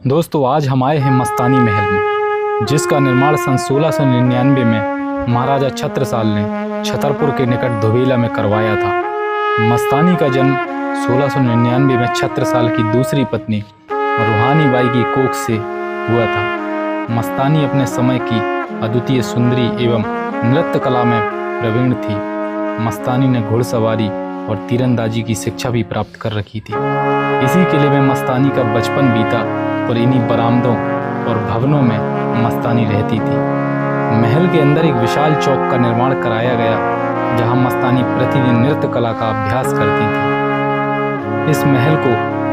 दोस्तों, आज हम आए हैं मस्तानी महल में, जिसका निर्माण सन 1699 में महाराजा छत्रसाल ने छतरपुर के निकट धोबेला में करवाया था। मस्तानी का जन्म 1699 में छत्रसाल की दूसरी पत्नी रूहानी बाई की कोख से हुआ था। मस्तानी अपने समय की अद्वितीय सुंदरी एवं नृत्य कला में प्रवीण थी। मस्तानी ने घुड़सवारी और तीरंदाजी की शिक्षा भी प्राप्त कर रखी थी। इसी किले में मस्तानी का बचपन बीता और इन्हीं बरामदों और भवनों में मस्तानी रहती थी। महल के अंदर एक विशाल चौक का निर्माण कराया गया, जहां मस्तानी प्रतिदिन नृत्य कला का अभ्यास करती थी। इस महल को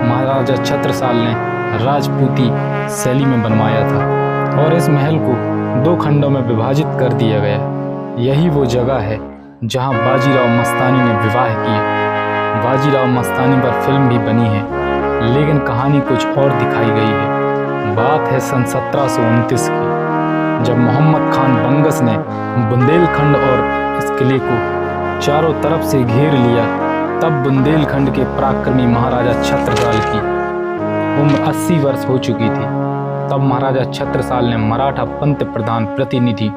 महाराजा छत्रसाल ने राजपूती शैली में बनवाया था और इस महल को 2 खंडों में विभाजित कर दिया गया। यही वो जगह है जहां बाजीराव मस्तानी ने विवाह किया। बाजीराव मस्तानी पर फिल्म भी बनी है, लेकिन कहानी कुछ और दिखाई गई है। बात है सन 1729 की, जब मोहम्मद खान बंगस ने बुंदेलखंड और इस किले को चारों तरफ से घेर लिया। तब बुंदेलखंड के पराक्रमी महाराजा छत्रसाल की उम्र 80 वर्ष हो चुकी थी। तब महाराजा छत्रसाल ने मराठा पंत प्रधान प्रतिनिधि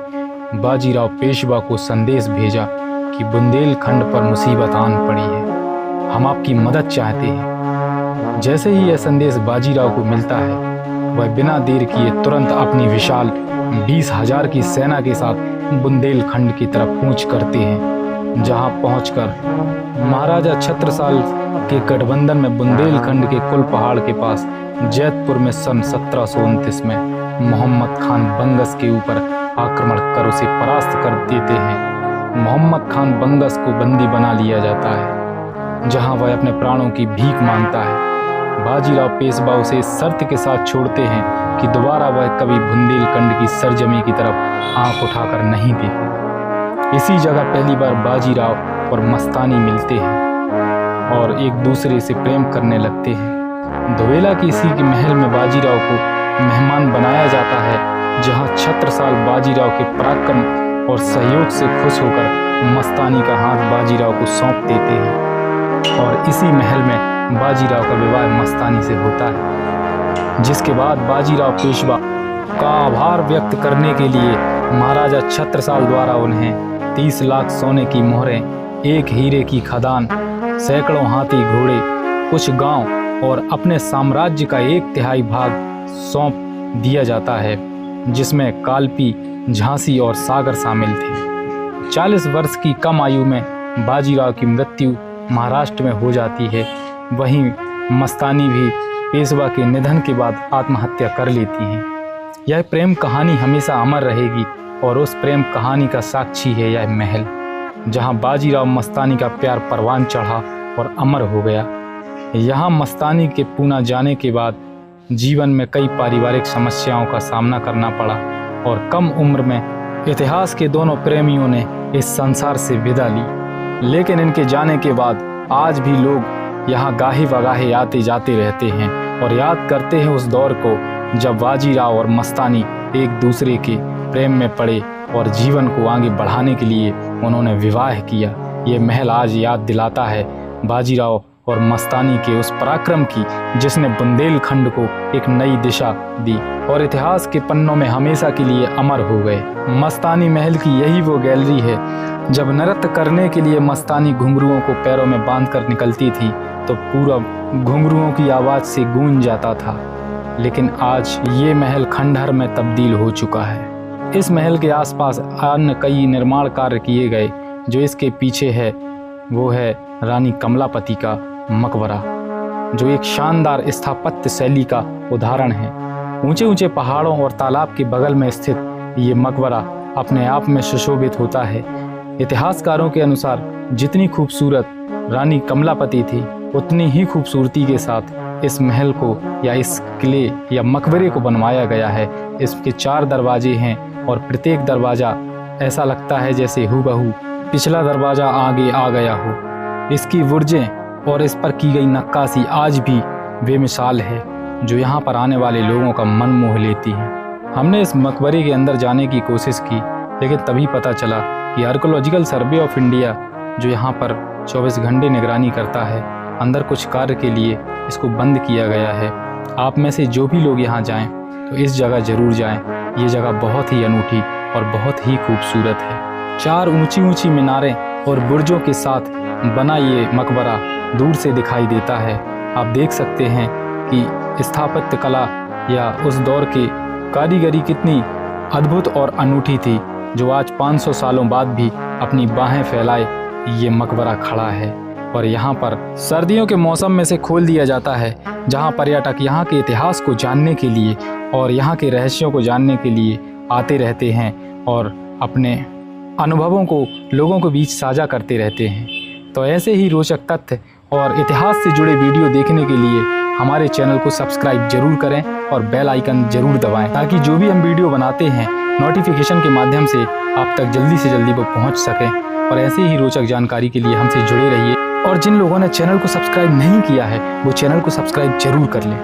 बाजीराव पेशवा को संदेश भेजा कि बुंदेलखंड पर मुसीबत आन पड़ी है, हम आपकी मदद चाहते हैं। जैसे ही यह संदेश बाजीराव को मिलता है, वह बिना देर किए तुरंत अपनी विशाल 20,000 की सेना के साथ बुंदेलखंड की तरफ कूच करते हैं। जहां पहुंचकर महाराजा छत्रसाल के गठबंधन में बुंदेलखंड के कुल पहाड़ के पास जैतपुर में सन 1729 में मोहम्मद खान बंगस के ऊपर आक्रमण कर उसे परास्त कर देते हैं। मोहम्मद खान बंगस को बंदी बना लिया जाता है, जहां वह अपने प्राणों की भीख मांगता है। बाजीराव पेशवा उसे इस शर्त के साथ छोड़ते हैं कि दोबारा वह कभी बुंदेलखंड की सरजमी की तरफ आंख उठाकर नहीं देखे। इसी जगह पहली बार बाजीराव और मस्तानी मिलते हैं और एक दूसरे से प्रेम करने लगते हैं। धोबेला की इसी के महल में बाजीराव को मेहमान बनाया जाता है, जहां छत्रसाल बाजीराव के पराक्रम और सहयोग से खुश होकर मस्तानी का हाथ बाजीराव को सौंप देते हैं और इसी महल में बाजीराव का विवाह मस्तानी से होता है। जिसके बाद बाजीराव पेशवा का आभार व्यक्त करने के लिए महाराजा छत्रसाल द्वारा उन्हें 30 लाख सोने की मोहरें, 1 हीरे की खदान, सैकड़ों हाथी घोड़े, कुछ गांव और अपने साम्राज्य का 1/3 भाग सौंप दिया जाता है, जिसमें कालपी, झांसी और सागर शामिल थे। 40 वर्ष की कम आयु में बाजीराव की मृत्यु महाराष्ट्र में हो जाती है। वहीं मस्तानी भी पेशवा के निधन के बाद आत्महत्या कर लेती हैं। यह प्रेम कहानी हमेशा अमर रहेगी और उस प्रेम कहानी का साक्षी है यह महल, जहां बाजीराव मस्तानी का प्यार परवान चढ़ा और अमर हो गया। यहाँ मस्तानी के पूना जाने के बाद जीवन में कई पारिवारिक समस्याओं का सामना करना पड़ा और कम उम्र में इतिहास के दोनों प्रेमियों ने इस संसार से विदा ली। लेकिन इनके जाने के बाद आज भी लोग यहाँ गाहे वगाहे आते जाते रहते हैं और याद करते हैं उस दौर को, जब बाजीराव और मस्तानी एक दूसरे के प्रेम में पड़े और जीवन को आगे बढ़ाने के लिए उन्होंने विवाह किया। ये महल आज याद दिलाता है बाजीराव और मस्तानी के उस पराक्रम की, जिसने बुंदेलखंड को एक नई दिशा दी और इतिहास के पन्नों में हमेशा के लिए अमर हो गए। मस्तानी महल की यही वो गैलरी है, जब नृत्य करने के लिए मस्तानी घुंघरुओं को पैरों में बांधकर निकलती थी तो पूरा घुंघरुओं की आवाज़ से गूंज जाता था। लेकिन आज ये महल खंडहर में तब्दील हो चुका है। इस महल के आसपास अन्य कई निर्माण कार्य किए गए। जो इसके पीछे है वो है रानी कमलापति का मकबरा, जो एक शानदार स्थापत्य शैली का उदाहरण है। ऊंचे ऊंचे पहाड़ों और तालाब के बगल में स्थित ये मकबरा अपने आप में सुशोभित होता है। इतिहासकारों के अनुसार जितनी खूबसूरत रानी कमलापति थी, उतनी ही खूबसूरती के साथ इस महल को या इस किले या मकबरे को बनवाया गया है। इसके 4 दरवाजे हैं और प्रत्येक दरवाज़ा ऐसा लगता है जैसे हूबहू पिछला दरवाज़ा आगे आ गया हो। इसकी बुर्जें और इस पर की गई नक्काशी आज भी बेमिसाल है, जो यहाँ पर आने वाले लोगों का मन मोह लेती है। हमने इस मकबरे के अंदर जाने की कोशिश की, लेकिन तभी पता चला कि आर्कियोलॉजिकल सर्वे ऑफ इंडिया, जो यहाँ पर 24 घंटे निगरानी करता है, अंदर कुछ कार्य के लिए इसको बंद किया गया है आप में से जो भी लोग यहाँ जाएं तो इस जगह ज़रूर जाएं। ये जगह बहुत ही अनूठी और बहुत ही खूबसूरत है। 4 ऊंची ऊंची मीनारें और बुर्जों के साथ बना ये मकबरा दूर से दिखाई देता है। आप देख सकते हैं कि स्थापत्य कला या उस दौर की कारीगरी कितनी अद्भुत और अनूठी थी, जो आज 500 सालों बाद भी अपनी बाहें फैलाए ये मकबरा खड़ा है। और यहाँ पर सर्दियों के मौसम में से खोल दिया जाता है, जहाँ पर्यटक यहाँ के इतिहास को जानने के लिए और यहाँ के रहस्यों को जानने के लिए आते रहते हैं और अपने अनुभवों को लोगों के बीच साझा करते रहते हैं। तो ऐसे ही रोचक तथ्य और इतिहास से जुड़े वीडियो देखने के लिए हमारे चैनल को सब्सक्राइब जरूर करें और बेल आइकन जरूर दबाएं, ताकि जो भी हम वीडियो बनाते हैं नोटिफिकेशन के माध्यम से आप तक जल्दी से जल्दी वो पहुंच सकें। और ऐसे ही रोचक जानकारी के लिए हमसे जुड़े रहिए। और जिन लोगों ने चैनल को सब्सक्राइब नहीं किया है वो चैनल को सब्सक्राइब जरूर कर लें।